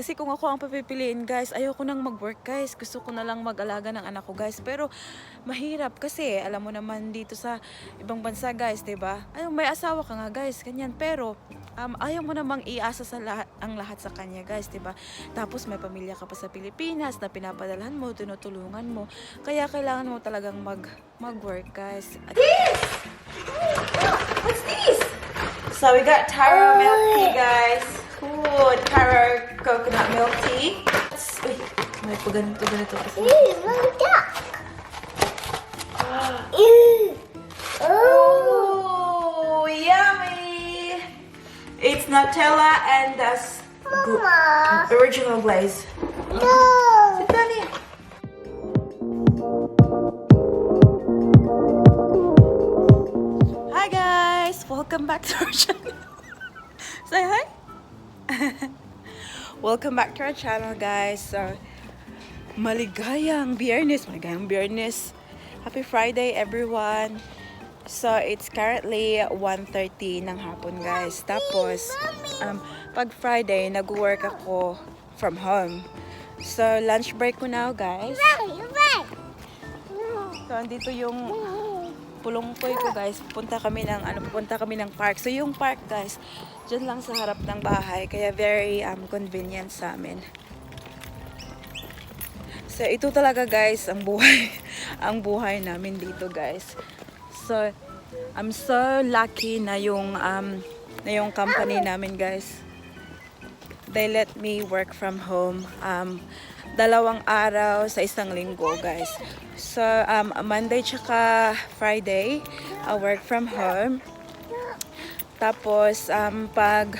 Kasi kung ako ang papipiliin guys, ayoko nang mag-work guys. Gusto ko na lang mag-alaga ng anak ko guys. Pero mahirap kasi alam mo naman dito sa ibang bansa guys, 'di ba? Ay, may asawa ka nga guys, ganyan. Pero ayaw mo namang iasa sa ang lahat sa kanya guys, 'di ba? Tapos may pamilya ka pa sa Pilipinas na pinapadalhan mo, tinutulungan mo. Kaya kailangan mo talagang mag-work guys. What's this? So we got taro milk tea guys. Ooh, taro coconut milk tea. Uy, may ganito kasi. Oh, yummy! It's Nutella and original glaze. No. Sit down here. Hi guys! Welcome back to our channel. Say hi! Welcome back to our channel guys. So, maligayang biyernes. Happy Friday everyone. So, it's currently 1:30 ng hapon guys. Tapos, pag Friday, nag-work ako from home. So, lunch break ko now guys. So, andito yung pulongkoy ko guys. Pupunta kami ng park. So, yung park guys, dyan lang sa harap ng bahay. Kaya very convenient sa amin. So, ito talaga guys, ang buhay. Ang buhay namin dito guys. So, I'm so lucky na yung company namin guys. They let me work from home. 2 araw sa isang linggo guys. So, Monday tsaka Friday, I work from home. Tapos, pag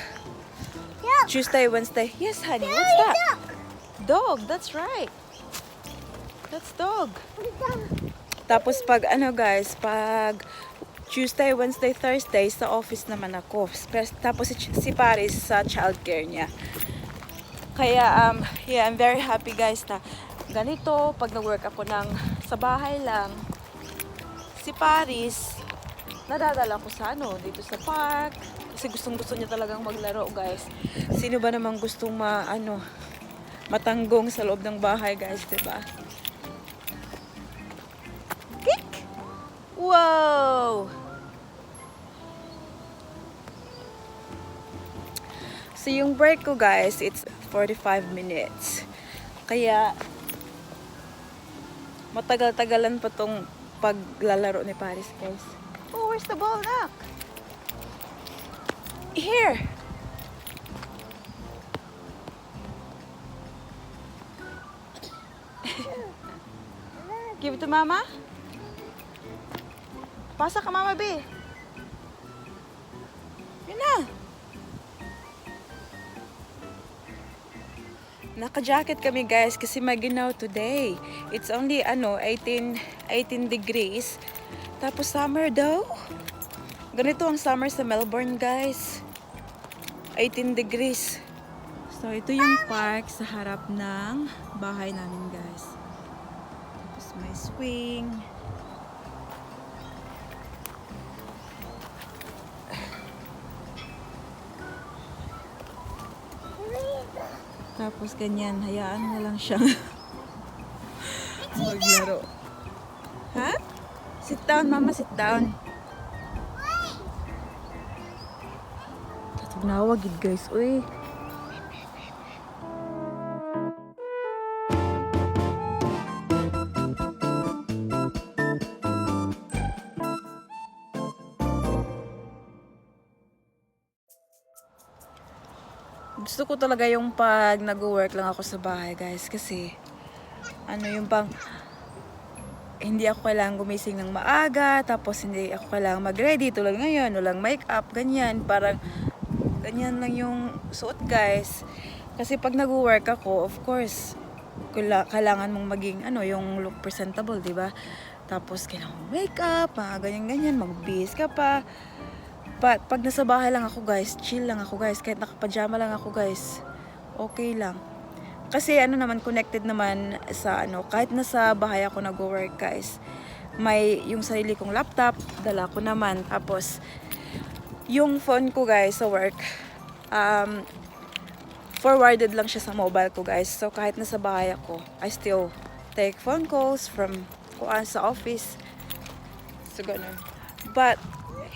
Tuesday, Wednesday, yes honey, what's that? Dog, that's right. That's dog. Tapos pag guys, pag Tuesday, Wednesday, Thursday, sa office naman ako. Tapos si Paris sa childcare niya. Kaya, yeah, I'm very happy guys na ganito, pag nag-work ako sa bahay lang, si Paris, nadadala ko sa dito sa park. Kasi gustong-gusto niya talagang maglaro guys. Sino ba namang gustong matanggong sa loob ng bahay guys, diba? Kick! Wow! So, yung break ko guys, it's 45 minutes. Kaya, matagal-tagalan pa tong paglalaro ni Paris guys. Oh, where's the ball nak? Here! Give it to mama? Pasa ka mama, be. Yun na. Naka-jacket kami guys kasi maginaw today. It's only 18 degrees. Tapos summer daw. Ganito ang summer sa Melbourne guys. 18 degrees. So ito yung park sa harap ng bahay namin guys. Tapos may swing. Tapos ganyan, hayaan mo lang siyang maglaro. Ha? Sit down, mama, sit down. Tatog nawagid guys, uy. Gusto ko talaga yung pag nag-work lang ako sa bahay guys kasi yung hindi ako kailangan gumising ng maaga, tapos hindi ako kailangan mag-ready tulad ngayon, walang makeup, ganyan, parang ganyan lang yung suot guys. Kasi pag nag-work ako, of course, kailangan mong maging yung look presentable, di ba? Tapos kailangan makeup, ganyan-ganyan, mag-bihis ka pa. But pag nasa bahay lang ako guys, chill lang ako guys, kahit nakapajama lang ako guys, okay lang. Kasi naman, connected naman sa kahit nasa bahay ako nag-work guys, may yung sarili kong laptop, dala ko naman. Tapos yung phone ko guys sa work, forwarded lang siya sa mobile ko, guys. So, kahit nasa bahay ako, I still take phone calls from sa office. So, ganun. But,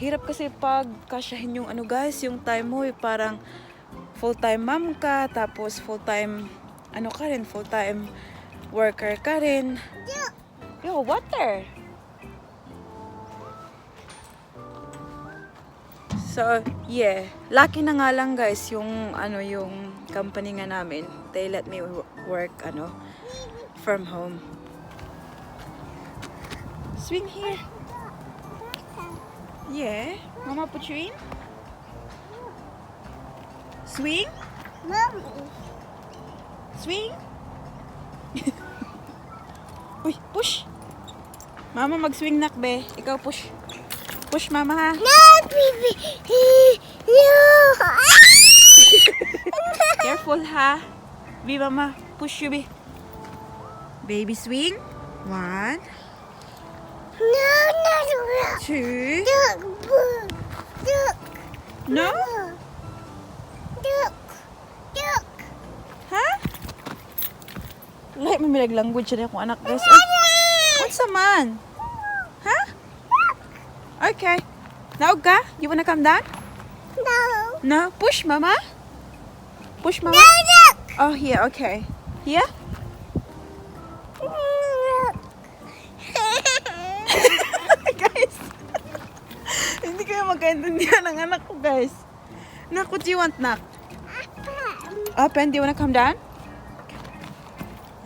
hirap kasi pag kasyahin yung ano, guys, yung time mo, parang full-time mom ka, tapos full-time, ano ka rin, full-time worker ka rin. Yo, water! So, yeah. Lucky na nga lang, guys, yung, ano, yung company nga namin. They let me work, ano, from home. Swing here. Yeah. Mama put you in? Swing? Swing? Uy, push. Mama mag-swing nak, be. Ikaw push. Push, mama, ha? No, baby. No. Careful, ha? Be, mama. Push you, be. Baby swing. 1, No, no, 2. Duck, duck, No? duck, duck. Ha? Like, mamilag language siya na akong anak, guys. Ay, what's a man? Ha? Okay. Naog ka? You wanna come down? No. No? Push, mama. Push, mama. No, duck. Oh, here. Okay. Here? Guys. Hindi kayo magkaintindihan ng anak ko, guys. Nak, what do you want, nak? Open. Do you wanna come down?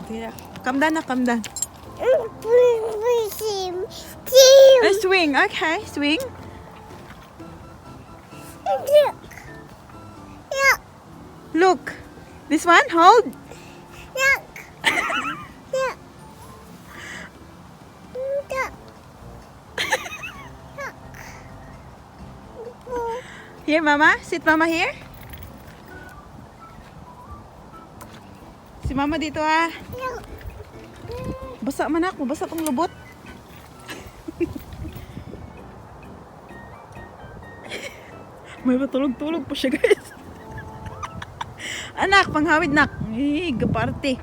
Okay. Come down, nak. Come down. Swing. Okay. Swing. Duck. Duck. Look. This one. Hold. Duck. Duck. Duck. Here, mama. Sit, mama, here. Si mama dito, ah. Basa man ako. Basa kong lubot. May matulog-tulog po siya, guys. Anak, panghawid, nak. Eh, gaparte.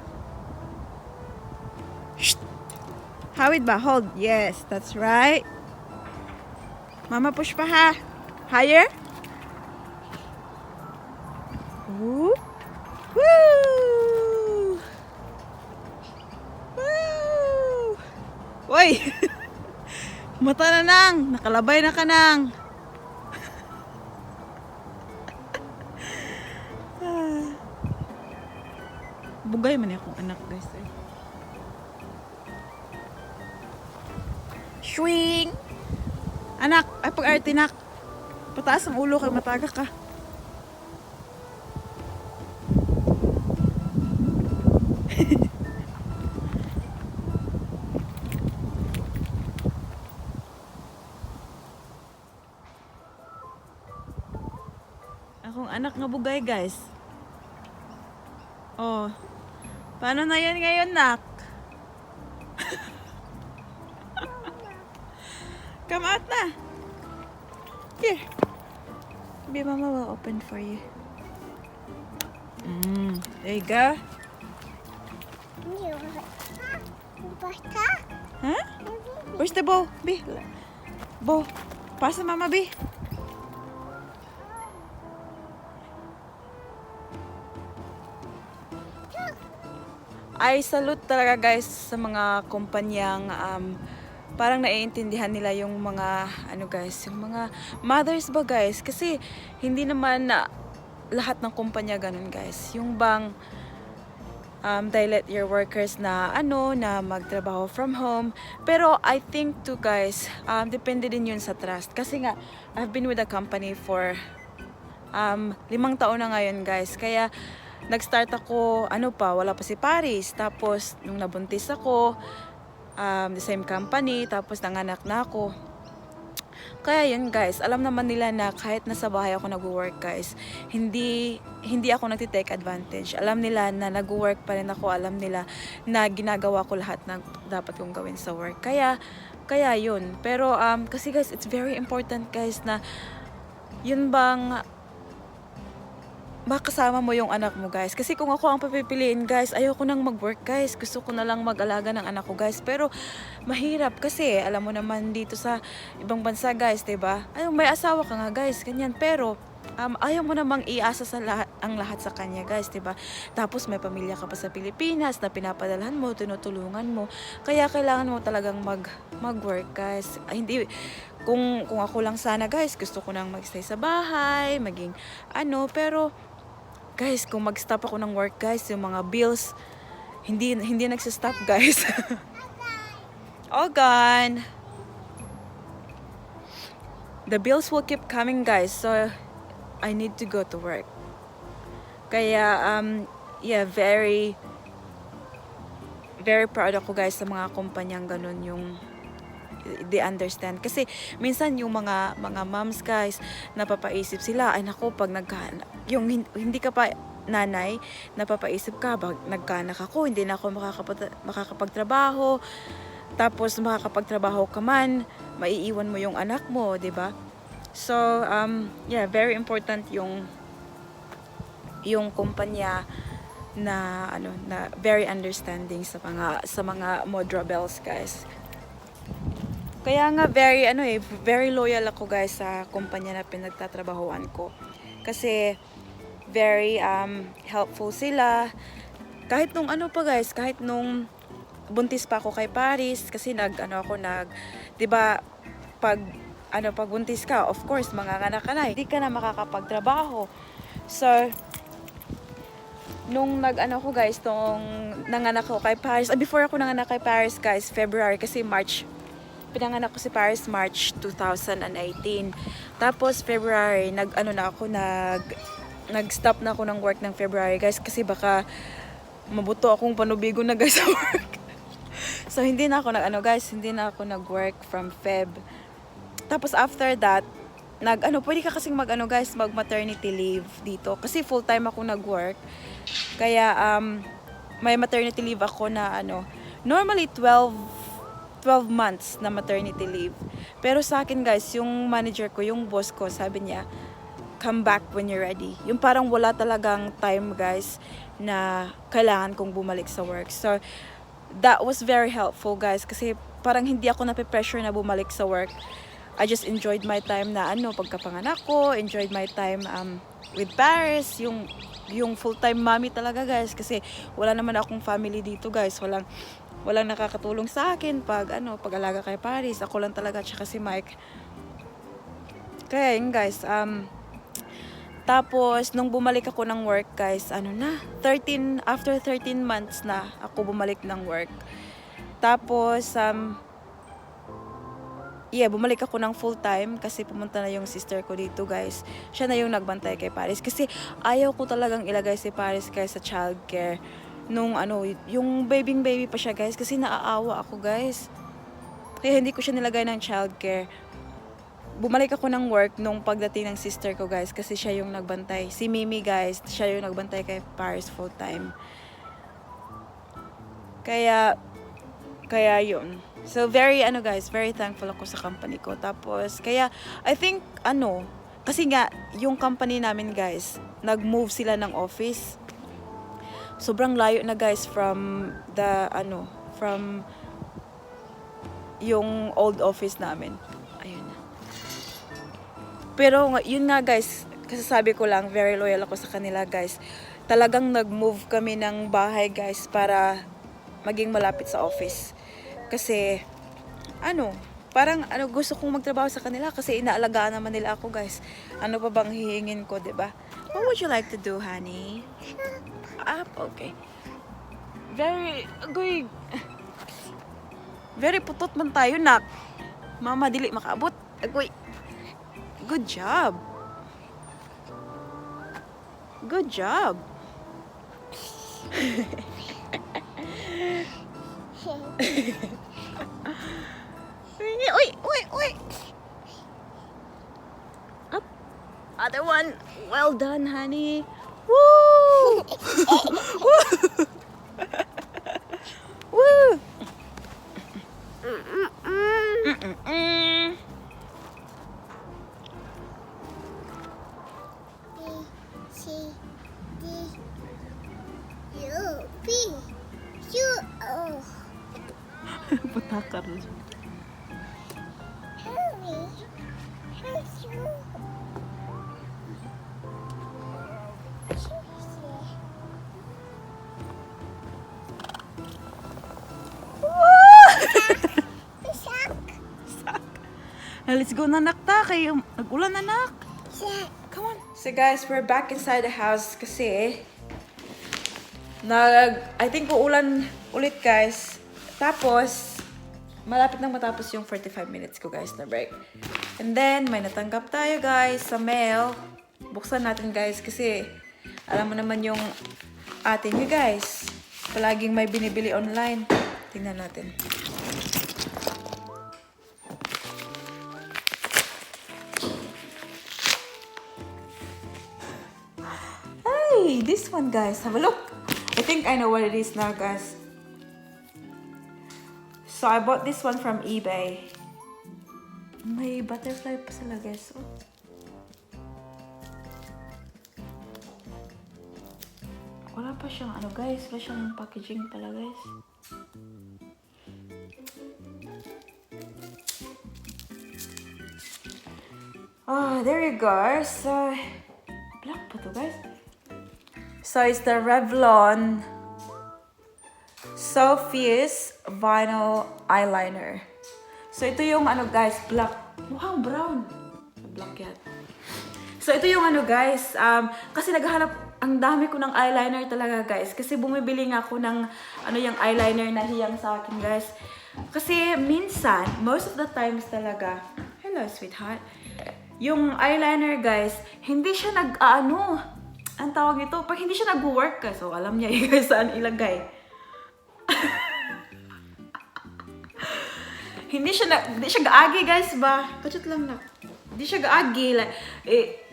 Shh. Hawid ba? Hold. Yes, that's right. Mama, push pa, ha. Higher. Woo. Woo. Woo. Uy. Mata na nang. Nakalabay na ka nang. Bugay man akong anak, guys. Swing! Anak, ay pag-arte, nak. Pataas ang ulo kay mataga ka. Akong anak nga bugay, guys. Oh. Paano na yan ngayon, nak? Come out na. Here. Maybe mama will open for you. There you go. Basta? Huh? Where's the bow? B. Bow. Pasa mama, B. I salute talaga, guys, sa mga kumpanyang parang naiintindihan nila yung mga ano, guys, yung mga mothers ba, guys, kasi hindi naman na lahat ng kumpanya ganun, guys. Yung bang they let your workers na ano na magtrabaho from home, pero I think too, guys, depende din yun sa trust, kasi nga I've been with the company for 5 taon na ngayon, guys, kaya nag-start ako, ano pa, wala pa si Paris. Tapos, nung nabuntis ako, the same company, tapos nanganak na ako. Kaya yun, guys, alam naman nila na kahit nasa bahay ako nag-work, guys, hindi ako nagtitake advantage. Alam nila na nag-work pa rin ako. Alam nila na ginagawa ko lahat na dapat kong gawin sa work. Kaya yun. Pero, kasi guys, it's very important, guys, na yun bang makasama mo yung anak mo, guys. Kasi kung ako ang papipiliin, guys, ayoko nang mag-work, guys. Gusto ko na lang mag-alaga ng anak ko, guys. Pero mahirap kasi alam mo naman dito sa ibang bansa, guys, 'di ba? Ay, may asawa ka nga, guys, ganyan. Pero ayaw mo namang iasa sa ang lahat sa kanya, guys, 'di ba? Tapos may pamilya ka pa sa Pilipinas na pinapadalhan mo, tinutulungan mo. Kaya kailangan mo talagang mag-work, guys. Ay, hindi kung ako lang sana, guys, gusto ko nang magstay sa bahay, maging pero guys, kung mag-stop ako ng work, guys, yung mga bills hindi nagsa-stop, guys. Oh, gone. The bills will keep coming, guys. So I need to go to work. Kaya yeah, very very proud ako, guys, sa mga kumpanyang ganun yung they understand. Kasi minsan yung mga moms, guys, napapaisip sila, ay nako, pag yung hindi ka pa nanay, napapaisip ka, nagkaanak ako, hindi na ako makakapagtrabaho. Tapos makakapagtrabaho ka man, maiiwan mo yung anak mo, 'di ba? So yeah, very important yung kumpanya na na very understanding sa mga modra bells, guys. Kaya nga very loyal ako, guys, sa kumpanya na pinagtatrabahuan ko. Kasi very helpful sila. Kahit nung guys, kahit nung buntis pa ako kay Paris, kasi 'di ba, pag buntis ka, of course, manganganak ka na, hindi ka na makakapagtrabaho. So nung guys, nung nanganak ako kay Paris, before ako nanganak kay Paris, guys, February, kasi pinanganak ko si Paris March 2018. Tapos February, nag-stop na ako ng work ng February, guys, kasi baka mabuto akong panubigo na, guys, sa work. So hindi na ako nag-work from Feb. Tapos after that, pwede ka kasing mag-maternity leave dito. Kasi full-time ako nag-work. Kaya may maternity leave ako na normally 12 months na maternity leave. Pero sa akin, guys, yung manager ko, yung boss ko, sabi niya, come back when you're ready. Yung parang wala talagang time, guys, na kailangan kong bumalik sa work. So that was very helpful, guys, kasi parang hindi ako nape-pressure na bumalik sa work. I just enjoyed my time na pagkapanganak ko, enjoyed my time with Paris, yung full-time mommy talaga, guys, kasi wala naman akong family dito, guys. Walang nakakatulong sa akin pag-alaga kay Paris. Ako lang talaga, tsaka si Mike. Kaya yun, guys, tapos nung bumalik ako ng work, guys, after 13 months na ako bumalik ng work. Tapos bumalik ako ng full time kasi pumunta na yung sister ko dito, guys. Siya na yung nagbantay kay Paris kasi ayaw ko talagang ilagay si Paris, guys, sa childcare nung yung baby pa siya, guys, kasi naaawa ako, guys. Kaya hindi ko siya nilagay ng childcare. Bumalik ako ng work nung pagdating ng sister ko, guys, kasi siya yung nagbantay. Si Mimi, guys, siya yung nagbantay kay Paris full time. Kaya yun. So very guys, very thankful ako sa company ko. Tapos kaya I think kasi nga yung company namin, guys, nag-move sila ng office. Sobrang layo na, guys, from from yung old office namin. Ayun na. Pero yun nga, guys, kasi sabi ko lang, very loyal ako sa kanila, guys. Talagang nag-move kami ng bahay, guys, para maging malapit sa office. Kasi parang gusto kong magtrabaho sa kanila kasi inaalagaan naman nila ako, guys. Ano pa bang hihingin ko, 'di ba? What would you like to do, honey? Okay. Very putot man tayo, nak. Mama, dili makaabot. Agoy. Good job. Good job. Uy. Up. Other one. Well done, honey. Woo! Woo! C Patakar na siya. Hurry. Hurry. Let's go na nakta kay nag-ulan na nak. Come on. So guys, we're back inside the house kasi I think uulan ulit guys. Tapos malapit nang matapos yung 45 minutes ko guys na break. And then may natanggap tayo guys sa mail. Buksan natin guys kasi alam mo naman yung atin nyo guys. Palaging may binibili online. Tingnan natin. Hey, this one guys, have a look. I think I know what it is now guys. So I bought this one from eBay. May butterfly pa sila guys. Oh. Wala pa siyang ano guys, wala siyang packaging pala guys. Oh, there you go. So, black pa to guys. So it's the Revlon Sophie's Vinyl Eyeliner. So ito yung ano guys, black. Mukhang brown. Black yan. So ito yung ano guys, kasi naghahanap, ang dami ko ng eyeliner talaga guys. Kasi bumibili nga ako ng ano yung eyeliner na hiyang sa akin guys. Kasi minsan, most of the times talaga, hello sweetheart, yung eyeliner guys, hindi siya ang tawag nito, pag hindi siya nag-work ka, so alam niya guys saan ilagay. hindi siya gaagi guys ba? Kachot lang na. Hindi siya gaagi. Like,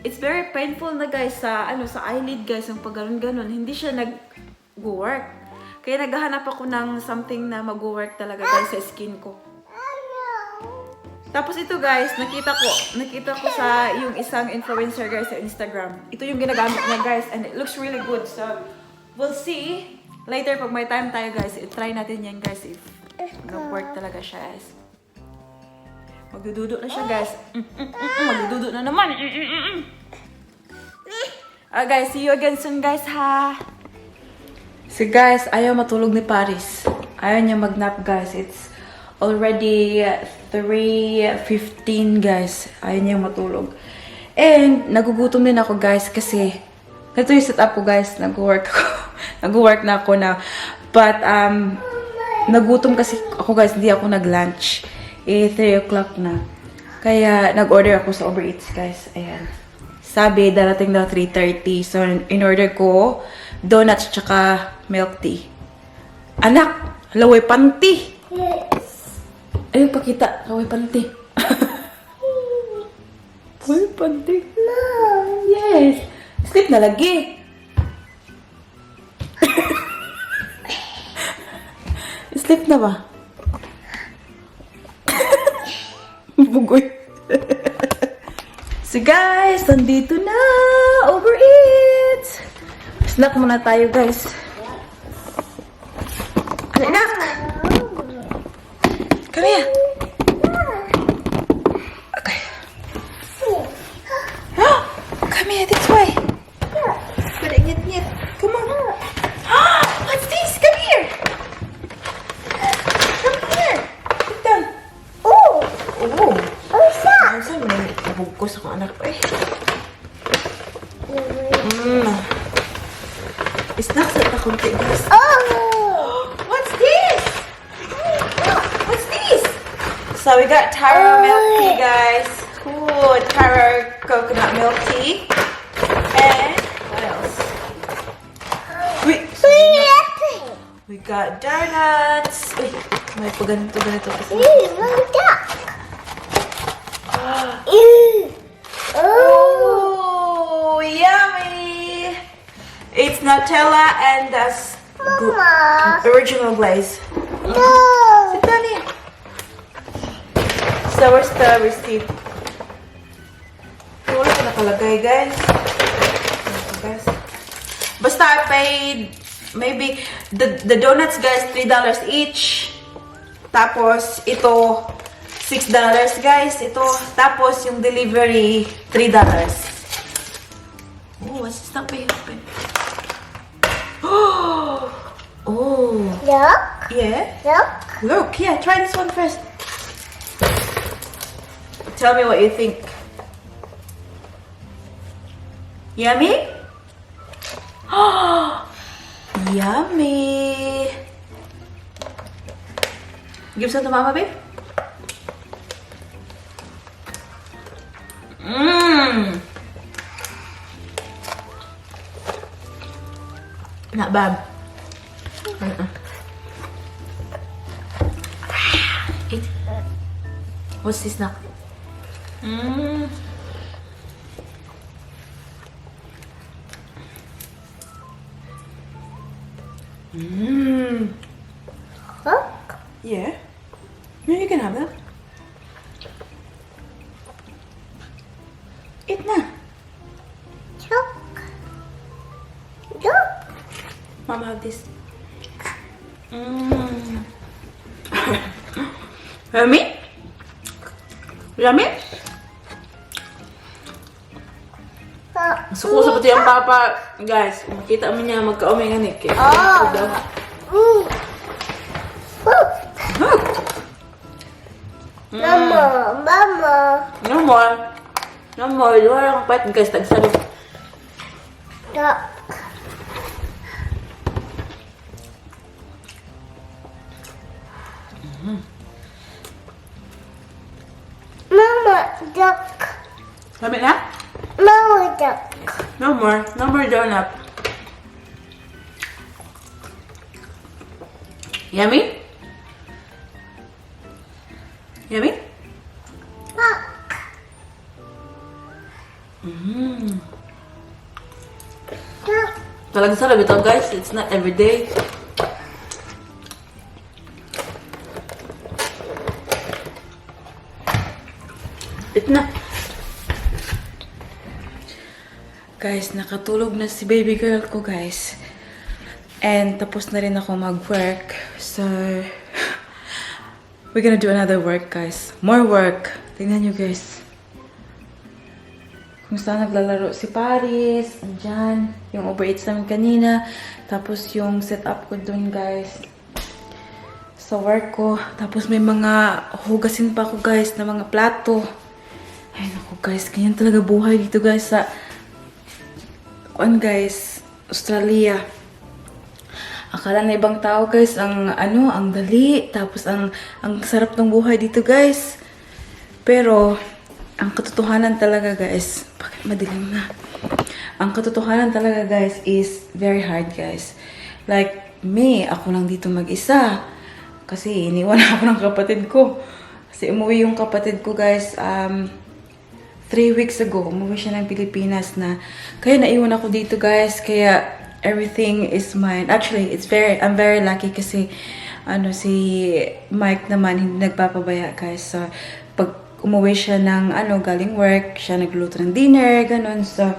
it's very painful na guys sa eyelid guys, yung pag ganon. Hindi siya nag-work. Kaya naghahanap ako ng something na mag-work talaga guys sa skin ko. Tapos ito guys, nakita ko sa yung isang influencer guys sa Instagram. Ito yung ginagamit niya guys and it looks really good. So, we'll see later pag may time tayo guys. I-try natin yan guys if nag-work talaga siya guys. Magdududo na siya guys. Magdududo na naman. Guys, see you again soon guys ha. So guys, ayaw matulog ni Paris. Ayaw niya mag-nap guys. It's already 3:15 guys. Ayaw niya matulog. And nagugutom din ako guys kasi ito yung setup ko guys. Nag-work ako. Nag-work na ako na. But nagutom kasi ako guys. Hindi ako nag-lunch. 3 o'clock na. Kaya nag-order ako sa Uber Eats guys. Ayan. Sabi darating daw 3:30. So in-order ko donuts tsaka milk tea. Anak! Laway panty! Ayun, pakita. Laway panty. Laway panty. Mom. Yes. Sleep na lagi. Sleep na ba? Bugoy. So guys, nandito na. Uber Eats. Snack muna tayo guys. Anak! Come here. Okay. Come here, this way. Pwede ngit-ngit. Come on. What's this? Come here. Come here. Sit down. Oh. Oh. Usa. Saan mo na nabugkos ako anak pa eh. Snack sa takunti guys. Oh. What's this? What's this? So we got taro milk tea, guys. Cool, taro coconut milk tea. And what else? We got donuts. Uy, may paganito kasi. Oh, yummy! It's Nutella and Mama. original glaze. No. Sit down here. So, where's the receipt? Wala ka nakalagay, guys. Basta I paid maybe the donuts, guys, $3 each. Tapos, ito, $6, guys. Ito. Tapos, yung delivery, $3. Oh, what's this not paying open? Oh. Look. Yeah? Look. Look, yeah, try this one first. Tell me what you think. Yummy? Yummy! Give some to Mama, babe. Mmm! Not bad. Eat. What's this now? Mmm. Mmm. Look. Yeah. Yeah, you can have that. Eat na. Look. Look. Mama, have this. Mmm. Yummy? Yummy? Suko sa pati ang papa. Guys, makita mo niya magka-uming anik. Oh. Mama, mama. No more. No more. Luar ang pait. Guys, tagsarap. Look. Mama, duck. Sabi na? Mama, duck. No more. No more donut. Yummy? Yummy? Look. Mmm. Look. Talagang sarap ito, guys. It's not every day. Ito na. Guys, nakatulog na si baby girl ko, guys. And tapos na rin ako mag-work. So, we're gonna do another work, guys. More work. Tingnan nyo, guys. Kung saan naglalaro si Paris. Andyan. Yung Uber Eats namin kanina. Tapos yung setup ko dun, guys. Sa work ko. Tapos may mga hugasin pa ako, guys, na mga plato. Ay, naku, guys. Ganyan talaga buhay dito, guys, sa guys, Australia. Akala na ibang tao, guys, ang dali, tapos ang sarap ng buhay dito, guys. Pero ang katotohanan talaga, guys, bakit madilim na? Ang katotohanan talaga, guys, is very hard, guys. Like me, ako lang dito mag-isa. Kasi iniwan ako ng kapatid ko. Kasi umuwi yung kapatid ko, guys, 3 weeks ago, umuwi siya ng Pilipinas na. Kaya naiwan ako dito, guys. Kaya everything is mine. Actually, I'm very lucky kasi si Mike naman hindi nagpapabaya, guys. So, pag umuwi siya ng galing work, siya nagluto ng dinner, ganun. So,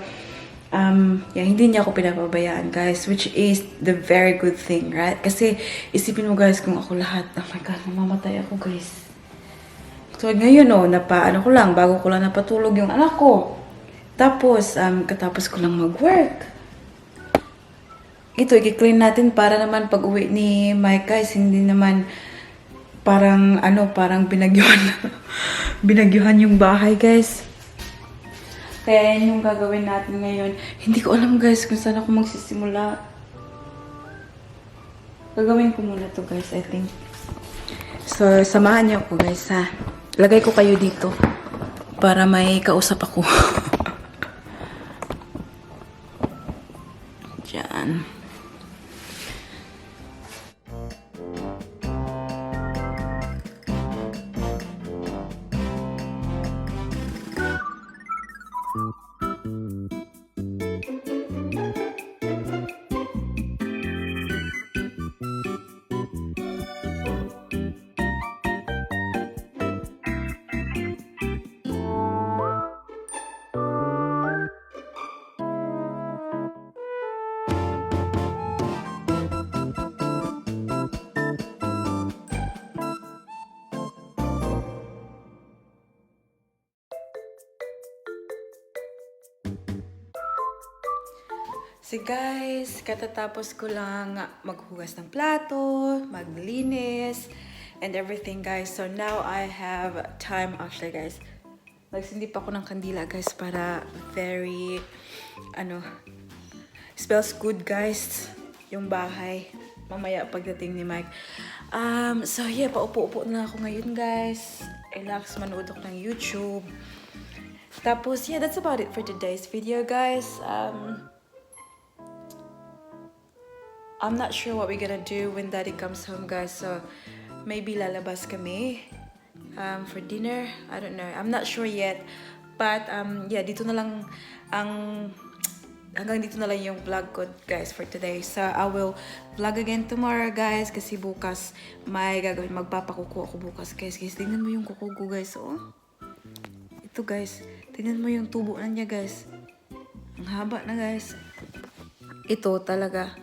hindi niya ako pinapabayaan, guys. Which is the very good thing, right? Kasi isipin mo, guys, kung ako lahat, oh my God, mamamatay ako, guys. So, ngayon, ko lang, bago ko lang napatulog yung anak ko. Tapos, katapos ko lang mag-work. Ito, i-clean natin para naman pag uwi ni Mike, guys, hindi naman parang, parang binagyuhan yung bahay, guys. Kaya yan yung gagawin natin ngayon. Hindi ko alam, guys, kung saan ako magsisimula. Gagawin ko muna to, guys, I think. So, samahan niyo ako, guys, ha. Lagay ko kayo dito para may kausap ako. Diyan. Kasi guys, katatapos ko lang maghugas ng plato, maglinis, and everything guys. So now I have time actually guys. Nagsindi pa ako ng kandila guys para very, smells good guys, yung bahay. Mamaya pagdating ni Mike. So yeah, paupo-upo na ako ngayon guys. Relax, manood ako ng YouTube. Tapos yeah, that's about it for today's video guys. I'm not sure what we're gonna do when Daddy comes home, guys. So, maybe lalabas kami for dinner. I don't know. I'm not sure yet. But, yeah, hanggang dito na lang yung vlog ko, guys, for today. So, I will vlog again tomorrow, guys. Kasi bukas, may gagawin. Magpapakuko ako bukas, guys. Guys, tingnan mo yung kuko ko, guys. Oh. Ito, guys. Tingnan mo yung tubo na niya, guys. Ang haba na, guys. Ito talaga.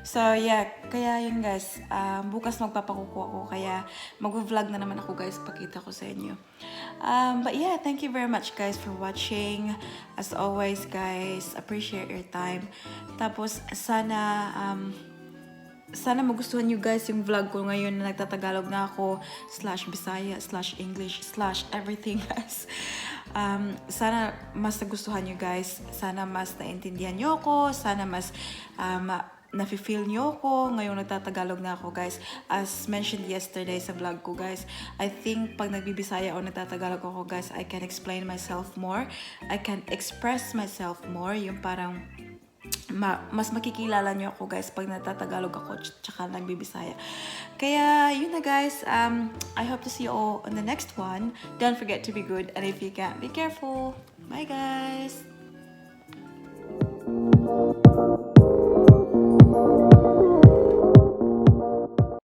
So, yeah. Kaya yun, guys. Bukas magpapakuko ako. Kaya mag-vlog na naman ako, guys. Pakita ko sa inyo. But yeah, thank you very much, guys, for watching. As always, guys, appreciate your time. Tapos, sana magustuhan nyo, guys, yung vlog ko ngayon na nagtatagalog na ako, /Bisaya, /English, /everything, guys. Sana mas nagustuhan nyo, guys. Sana mas naintindihan nyo ako. Sana mas nafe-feel nyo ako ngayong nagtatagalog na ako, guys. As mentioned yesterday sa vlog ko, guys, I think pag nagbibisaya o nagtatagalog ako, guys, I can explain myself more. I can express myself more. Yung parang mas makikilala nyo ako, guys, pag natatagalog ako tsaka nagbibisaya. Kaya, yun na, guys. I hope to see you all on the next one. Don't forget to be good, and if you can't, be careful. Bye, guys!